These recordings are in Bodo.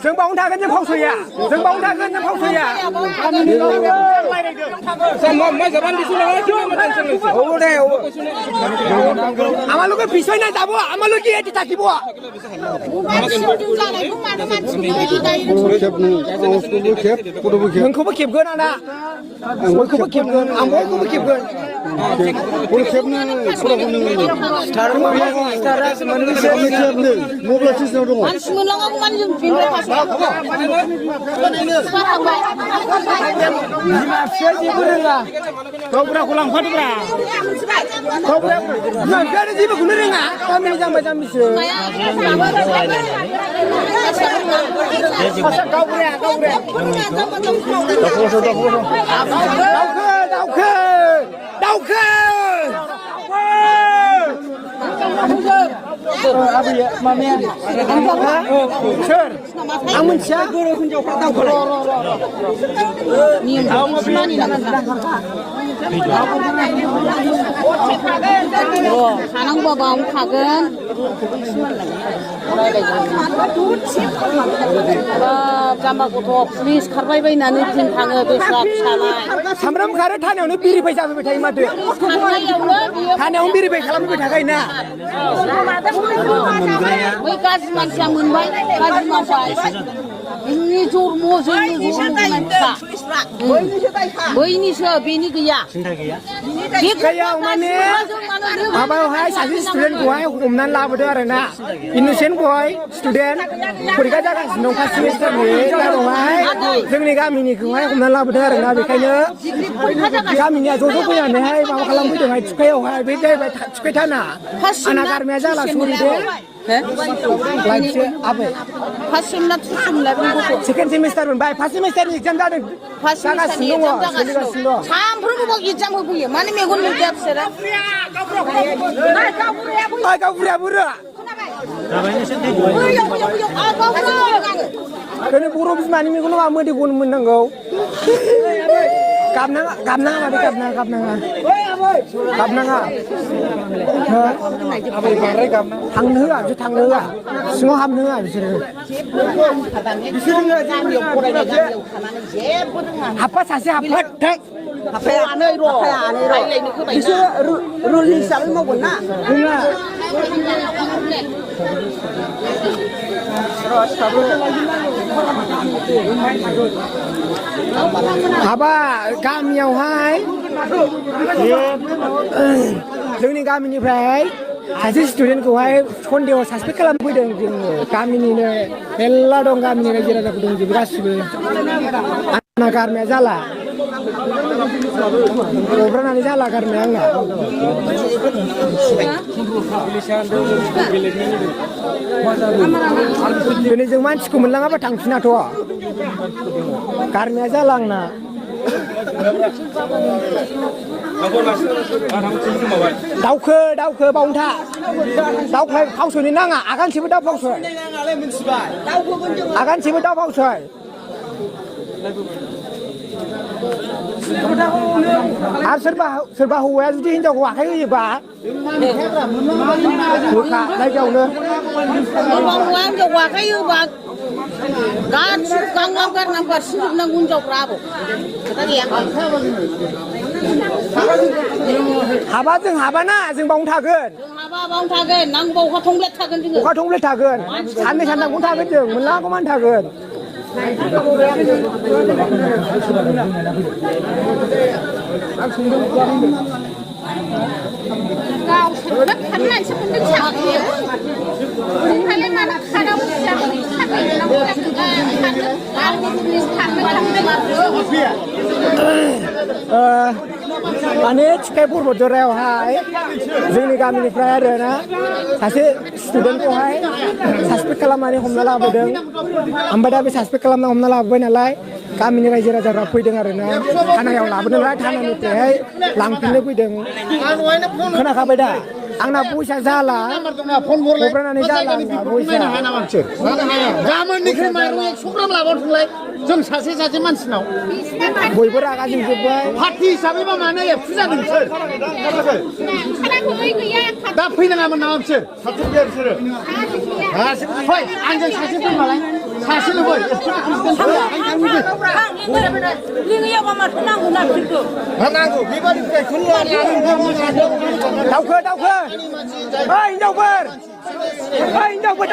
जों बावनो थागोन जों फावस'या जों बावनो थागोन जों फावस'या আমালোকে পিছই নাই যাব আমালোকে এটি থাকিব नोंखौबो खेबगोन आदा बयखौबो खेबगोन आं बयखौबो खेबगोन गावब्राखौ लांफादोब्रा गावब्राखौ जेबोखौनो रोङा गामिनि जाम्बा जाम्बिसो गावब्राया गावब्राया दाउखो सोर आं मिथिया थानांगौबा बावनो थागोन जाम्बा गथ' पुलिस खारबाय बायनानै दिन थाङो दस्रा फिसालाय सामब्राम खारो थानायावनो बिरिफाय जाफैबाय थायो माथो थानायावनो बिरिफाय खालामबाय थाखायोना बै गाज्रि मानसिया मोनबाय गाज्रि मानसिया जोंनि जन्म जोंनि बैनिसो बेनि गैया बे गैया माने माबायावहाय सासे स्टुडेन्टखौहाय हमनानै लाबोदों आरोना इनोसेन्ट बय स्टुडेन्ट फरिखा जागासिनो दं फार्स्ट सेमिस्टारनि दावहाय जोंनि गामिनिखौहाय हमनानै लाबोदों आरोना बेखायनो गामिनिया ज' ज' फैनानैहाय माबा खालामफैदोंहाय थुखायावहाय बे जाहैबाय थुखायथाना आंना गारमाया जाला सरि दे सेकेन्ड सेमिस्टार मोनबाय फार्स्ट सेमिस्टारनि एग्जाम जादों जागासिनो दङ सोलिगासिनो दं सानफ्रोमबो एग्जाम होफैयो माने मेगन नुजाया बिसोरो गावबुराया बुरो ओरैनो बर' बिमानि मेगनाव मा मोदै गनो मोननांगौ गाबनाङा मादै गाबनाङा थांनो होआ बिसोर थांनो होआ सिङाव हाबनो होआ बिसोरो हाबफा सासे हाबफा हाफायानो बिसोरो रुल हिसाबै मावगोन ना रोङा हाबा गामियावहाय जोंनि गामिनिफ्राय सासे स्टुडेन्टखौहाय सन्देहआव सासपेक्ट खालामफैदों जोङो गामिनिनो मेरला दं गामिनि रायजो राजाफोर दंजोबो गासिबो आंना गारमाया जाला गब्रानानै जाला गारमाया आंना दिनै जों मानसिखौ मोनलाङाबा थांफिनाथ' गारमाया जाला आंना दाउखो बावनो था दाउखो फावसयनो नाङा आगानसेबो दाउ फावसय आगानसेबो दाउ फावसय आरो सोरबा हौवाया जुदि हिनजावखौ आखाइ होयोबा होखा जायगायावनो हौवा हिनजावखौ आखाइ होबा गासिबो गांलाम गारनाम गारसिनजोबनांगौ हिनजावफ्रा आब' खोथा गैया हाबा जों हाबाना जों बावनो थागोन बावनो थागोन नांगौबा अखा थंब्लेट थागोन जोङो अखा थंब्लेट थागोन साननै सानथामखौनो थागोन जों मोनलाङागौ मानो थागोन माने थिखाय बरबदरायावहाय जोंनि गामिनिफ्राय आरोना सासे स्टुडेन्टखौहाय सासपेक्ट खालामनानै हमना लाबोदों ओमफ्राय दा बे सासपेक्ट खालामना हमना लाबोबाय नालाय गामिनि रायजो राजाफ्रा फैदों आरोना थानायाव लाबोदों नालाय थानानिफ्रायहाय लांफिननो फैदों खोनाखाबाय दा आंना फैसा जाला क'क्राझारनि जाला आंना फैसा गाबोननिफ्राय माइरं 100 ग्राम लाबाव थांलाय जों सासे सासे मानसिनाव बयबो रागा जोंजोब्बाय पार्टि हिसाबैबा मानो एबसु जादों बिसोर दा फैनाङामोन नामा बिसोर फै आंजों सासे फैमालाय सासेल' फै लिङैयावबा माथो नांगौ ना बिसोरखौ नांगौ बेबादिनिफ्राय दावखो दावखो ओइ हिनजावफोर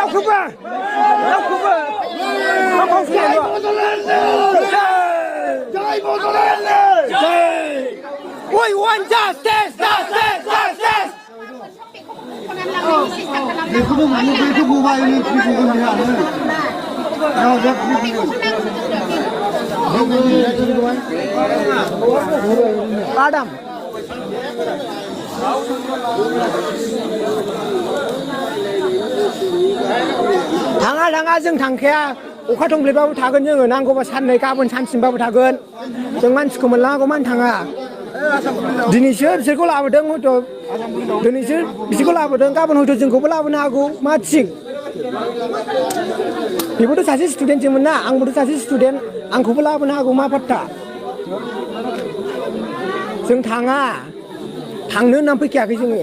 दावखोबो We want justice. बेखौनो माने बेखौ मोबाइलनि फैगोन Adam. थाङा जों थांखाया अखा थंब्लेबाबो थागोन जोङो नांगौबा साननै गाबोन सानसिमबाबो थागोन जों मानसिखौ मोनलाङागौ मानो थाङा दिनैसो बिसोरखौ लाबोदों हयथ' दिनैसो बिसोरखौ लाबोदों गाबोन हयथ' जोंखौबो लाबोनो हागौ मा थिग बेबोथ' सासे स्टुडेन्टसोमोन ना आंबोथ' सासे स्टुडेन्ट आंखौबो लाबोनो हागौ मा फात्ता जों थाङा थांनो होननानै फैखायाखै जोङो